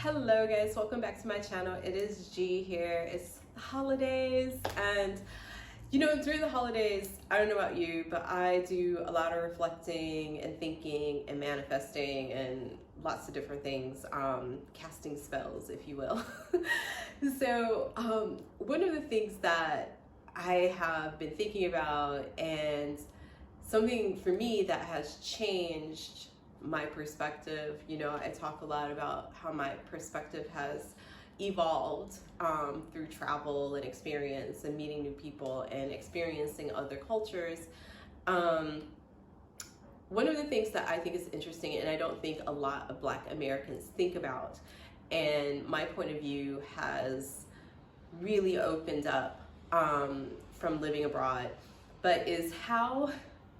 Hello guys, welcome back to my channel. It is G here. It's the holidays, and during the holidays, I don't know about you, but I do a lot of reflecting and thinking and manifesting and lots of different things, casting spells, if you will. So one of the things that I have been thinking about, and something for me that has changed my perspective, I talk a lot about how my perspective has evolved through travel and experience and meeting new people and experiencing other cultures. One of the things that I think is interesting, and I don't think a lot of Black Americans think about, and my point of view has really opened up from living abroad, but is how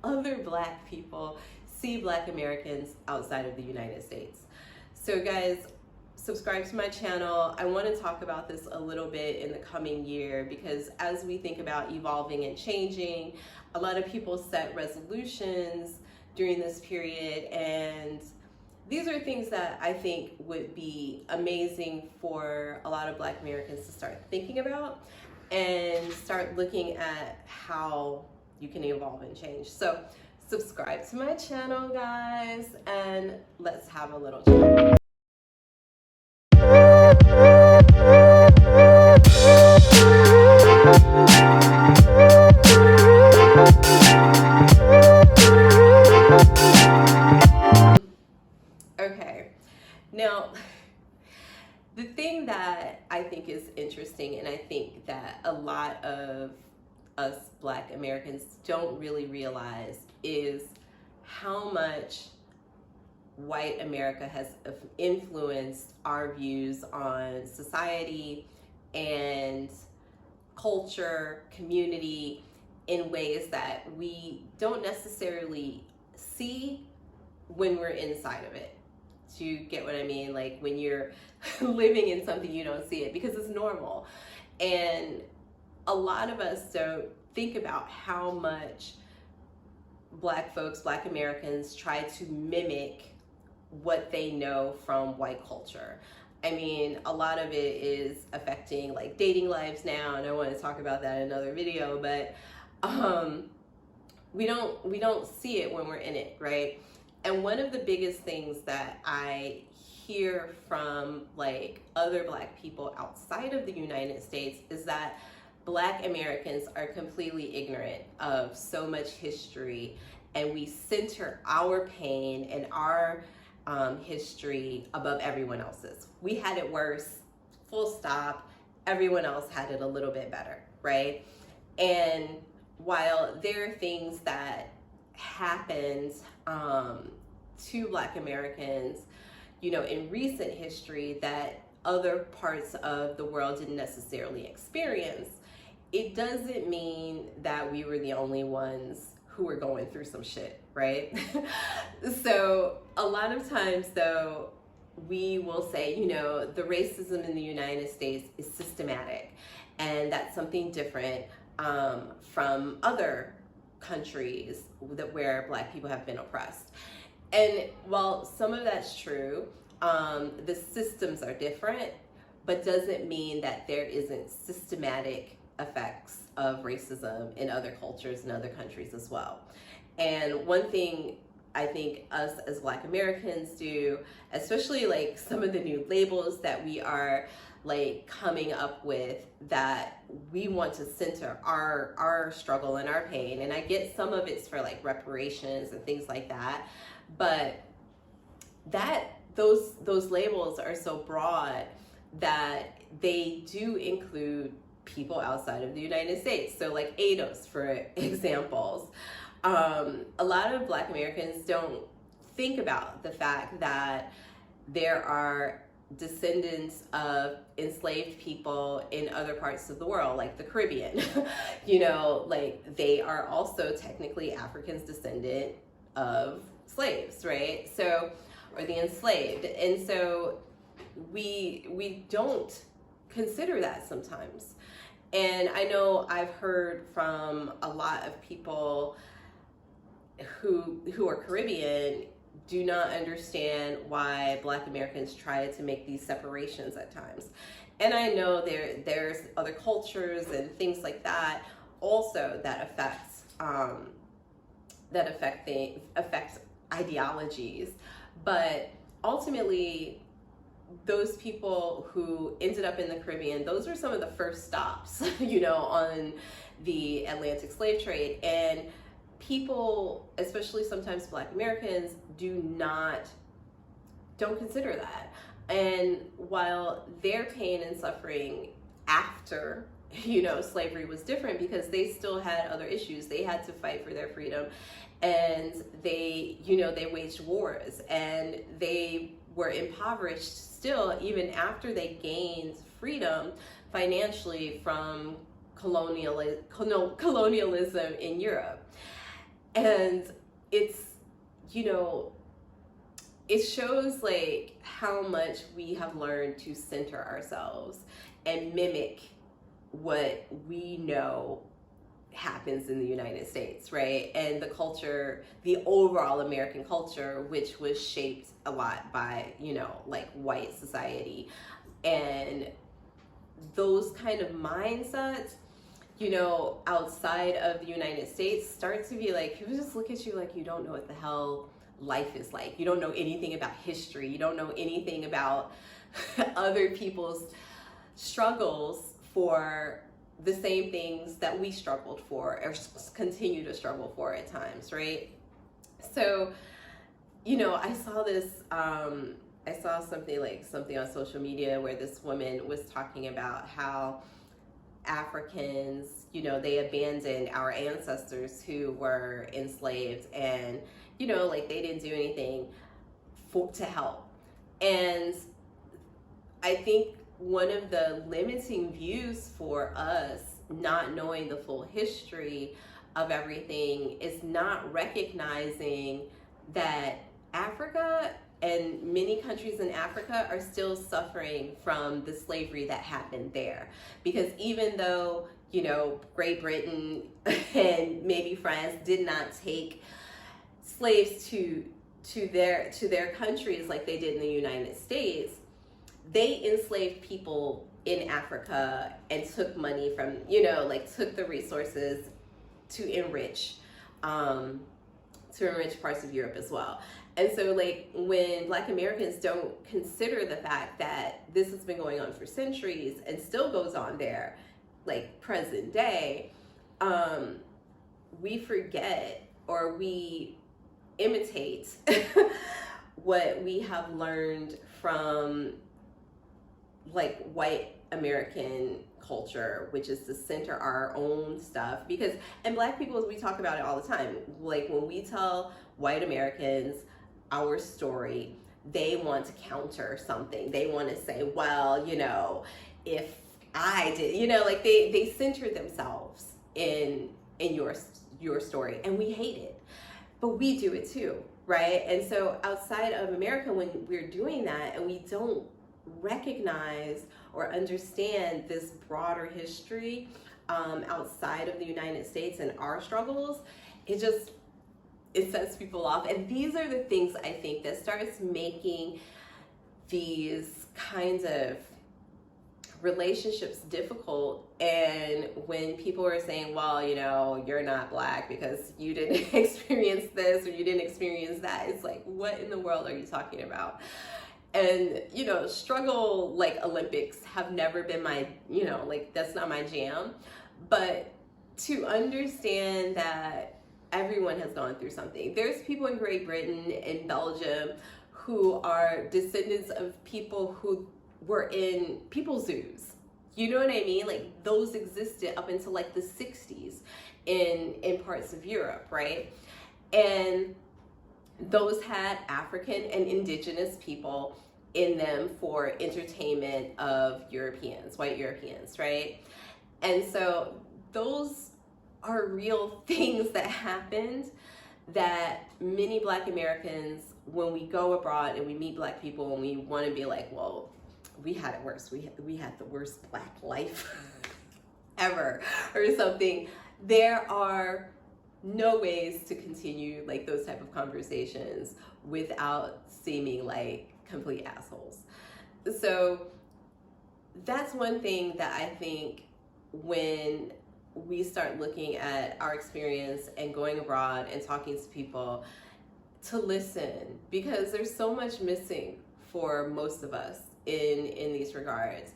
other Black people see Black Americans outside of the United States. So guys, subscribe to my channel. I want to talk about this a little bit in the coming year, because as we think about evolving and changing, a lot of people set resolutions during this period, and these are things that I think would be amazing for a lot of Black Americans to start thinking about and start looking at how you can evolve and change. So subscribe to my channel, guys, and let's have a little chat. Okay, now the thing that I think is interesting, and I think that a lot of us Black Americans don't really realize, is how much white America has influenced our views on society and culture, community, in ways that we don't necessarily see when we're inside of it. Do you get what I mean? Like when you're living in something, you don't see it because it's normal. And a lot of us don't think about how much Black folks, Black Americans, try to mimic what they know from white culture. I mean, a lot of it is affecting like dating lives now, and I want to talk about that in another video, but we don't see it when we're in it, right? And one of the biggest things that I hear from like other Black people outside of the United States is that Black Americans are completely ignorant of so much history, and we center our pain and our history above everyone else's. We had it worse, full stop. Everyone else had it a little bit better, right? And while there are things that happened to Black Americans, in recent history that other parts of the world didn't necessarily experience, it doesn't mean that we were the only ones who were going through some shit, right? So a lot of times though, we will say, the racism in the United States is systematic, and that's something different from other countries where Black people have been oppressed. And while some of that's true, the systems are different, but doesn't mean that there isn't systematic effects of racism in other cultures and other countries as well. And one thing I think us as Black Americans do, especially like some of the new labels that we are like coming up with, that we want to center our struggle and our pain. And I get some of it's for like reparations and things like that, but those labels are so broad that they do include people outside of the United States. So like ADOS, for examples. A lot of Black Americans don't think about the fact that there are descendants of enslaved people in other parts of the world, like the Caribbean. Like they are also technically Africans descendant of slaves, right? So, or the enslaved. And so we don't consider that sometimes. And I know I've heard from a lot of people who are Caribbean do not understand why Black Americans try to make these separations at times. And I know there's other cultures and things like that also that affect ideologies, but ultimately those people who ended up in the Caribbean, those were some of the first stops, on the Atlantic slave trade. And people, especially sometimes Black Americans, don't consider that. And while their pain and suffering after, slavery was different, because they still had other issues. They had to fight for their freedom, and they waged wars, and they were impoverished still, even after they gained freedom financially from colonialism in Europe. And it's, it shows like how much we have learned to center ourselves and mimic what we know happens in the United States, right? And the culture, the overall American culture, which was shaped a lot by, like white society. And those kind of mindsets, outside of the United States start to be like, people just look at you like you don't know what the hell life is like. You don't know anything about history. You don't know anything about other people's struggles for the same things that we struggled for or continue to struggle for at times, right? So, I saw this, I saw something on social media where this woman was talking about how Africans, they abandoned our ancestors who were enslaved, and, they didn't do anything to help. And I think one of the limiting views for us, not knowing the full history of everything, is not recognizing that Africa and many countries in Africa are still suffering from the slavery that happened there. Because even though, Great Britain and maybe France did not take slaves to their countries like they did in the United States, they enslaved people in Africa and took money from, took the resources to enrich parts of Europe as well. And so when Black Americans don't consider the fact that this has been going on for centuries and still goes on there, present day, we forget or we imitate what we have learned from white American culture, which is to center our own stuff. And Black people, we talk about it all the time. When we tell white Americans our story, they want to counter something. They want to say, well, if I did, they center themselves in your story, and we hate it, but we do it too, right? And so outside of America, when we're doing that and we don't recognize or understand this broader history outside of the United States and our struggles, it sets people off. And these are the things I think that starts making these kinds of relationships difficult. And when people are saying, well, you're not Black because you didn't experience this or you didn't experience that, it's like, what in the world are you talking about? And, struggle Olympics have never been my, that's not my jam. But to understand that everyone has gone through something. There's people in Great Britain and Belgium who are descendants of people who were in people zoos. You know what I mean? Those existed up until the 60s in parts of Europe, right? And those had African and indigenous people in them for entertainment of Europeans, white Europeans, right? And so those are real things that happened that many Black Americans, when we go abroad and we meet Black people and we want to be like, well, we had it worse. We had the worst Black life ever or something. There are know ways to continue like those type of conversations without seeming like complete assholes. So that's one thing that I think when we start looking at our experience and going abroad and talking to people, to listen, because there's so much missing for most of us in these regards,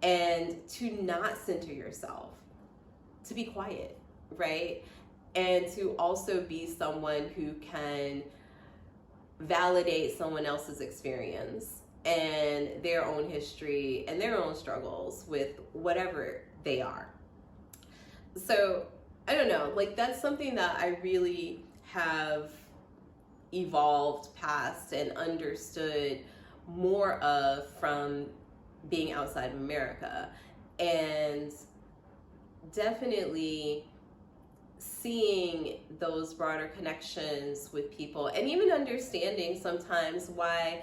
and to not center yourself, to be quiet, right? And to also be someone who can validate someone else's experience and their own history and their own struggles with whatever they are. So I don't know, like that's something that I really have evolved past and understood more of from being outside of America, and definitely seeing those broader connections with people, and even understanding sometimes why,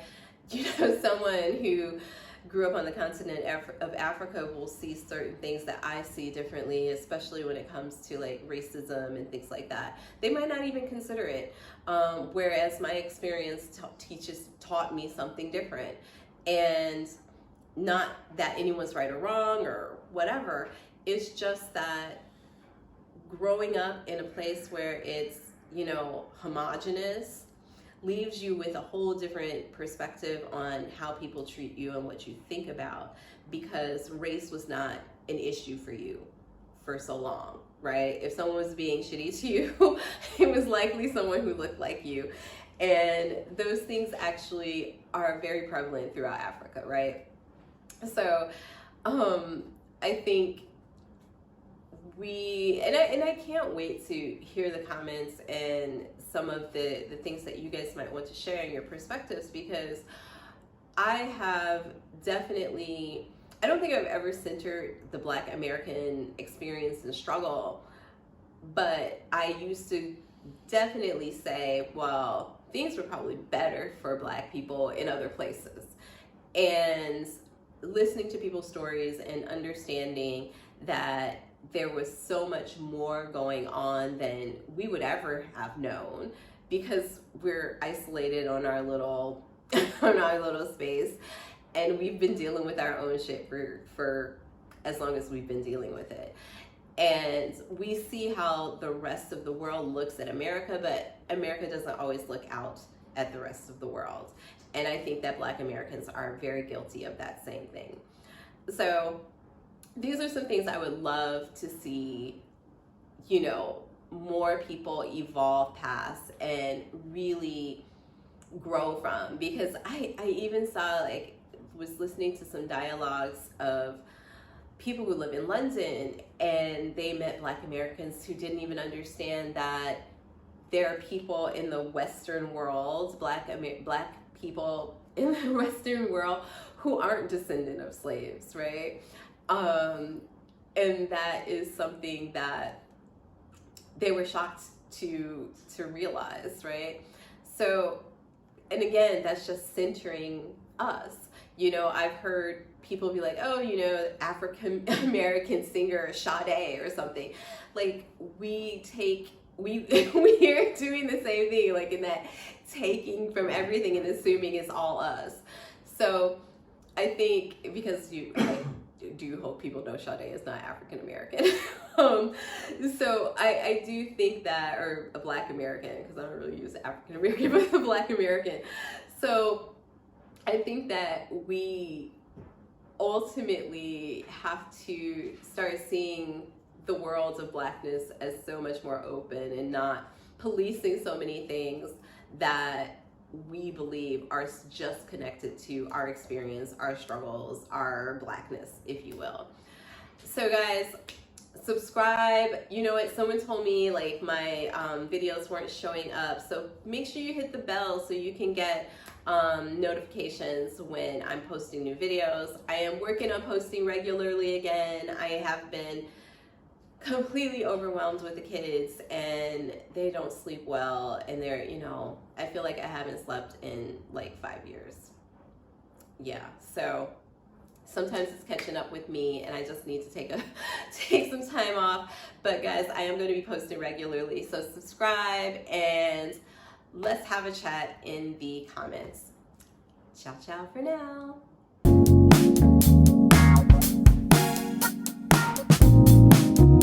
you know, someone who grew up on the continent of Africa will see certain things that I see differently, especially when it comes to like racism and things like that. They might not even consider it, whereas my experience taught me something different. And not that anyone's right or wrong or whatever, it's just that growing up in a place where it's, you know, homogenous leaves you with a whole different perspective on how people treat you and what you think about, because race was not an issue for you for so long, right? If someone was being shitty to you, it was likely someone who looked like you. And those things actually are very prevalent throughout Africa, right? So I think I can't wait to hear the comments and some of the things that you guys might want to share in your perspectives, because I have definitely, I don't think I've ever centered the Black American experience and struggle, but I used to definitely say, well, things were probably better for Black people in other places. And listening to people's stories and understanding that there was so much more going on than we would ever have known, because we're isolated on our little on our little space, and we've been dealing with our own shit for as long as we've been dealing with it. And we see how the rest of the world looks at America, but America doesn't always look out at the rest of the world. And I think that Black Americans are very guilty of that same thing. So these are some things I would love to see, you know, more people evolve past and really grow from. Because I even saw, like, was listening to some dialogues of people who live in London, and they met Black Americans who didn't even understand that there are people in the Western world, Black people in the Western world who aren't descendant of slaves, right? And that is something that they were shocked to realize, right? So, and again, that's just centering us. You know, I've heard people be like, oh, you know, African American singer Sade or something. Like, we are doing the same thing, like in that taking from everything and assuming it's all us. So I think, because I do hope people know Sade is not African American. So I do think that, or a Black American, because I don't really use African American, but a Black American. So I think that we ultimately have to start seeing the world of Blackness as so much more open, and not policing so many things that we believe are just connected to our experience, our struggles, our Blackness, if you will. So guys, subscribe. You know what, someone told me like my videos weren't showing up, so make sure you hit the bell so you can get notifications when I'm posting new videos. I am working on posting regularly again. I have been completely overwhelmed with the kids, and they don't sleep well, and they're, you know, I feel like I haven't slept in like 5 years. Yeah, so sometimes it's catching up with me and I just need to take some time off. But guys, I am going to be posting regularly, so subscribe and let's have a chat in the comments. Ciao, ciao for now.